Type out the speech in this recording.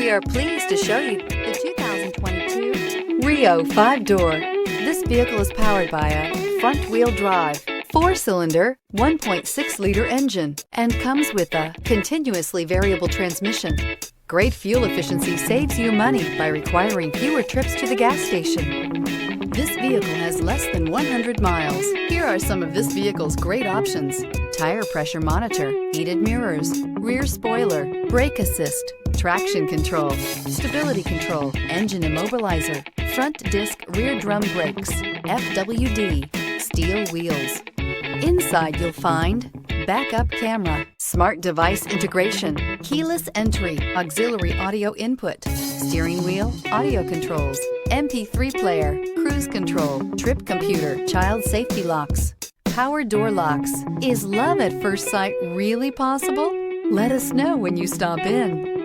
We are pleased to show you the 2022 Rio 5-door. This vehicle is powered by a front-wheel drive, 4-cylinder, 1.6-liter engine, and comes with a continuously variable transmission. Great fuel efficiency saves you money by requiring fewer trips to the gas station. This vehicle has less than 100 miles. Here are some of this vehicle's great options: tire pressure monitor, heated mirrors, rear spoiler, brake assist, traction control, stability control, engine immobilizer, front disc rear drum brakes, FWD, steel wheels. Inside you'll find backup camera, smart device integration, keyless entry, auxiliary audio input, steering wheel audio controls, MP3 player, cruise control, trip computer, child safety locks, power door locks. Is love at first sight really possible? Let us know when you stop in.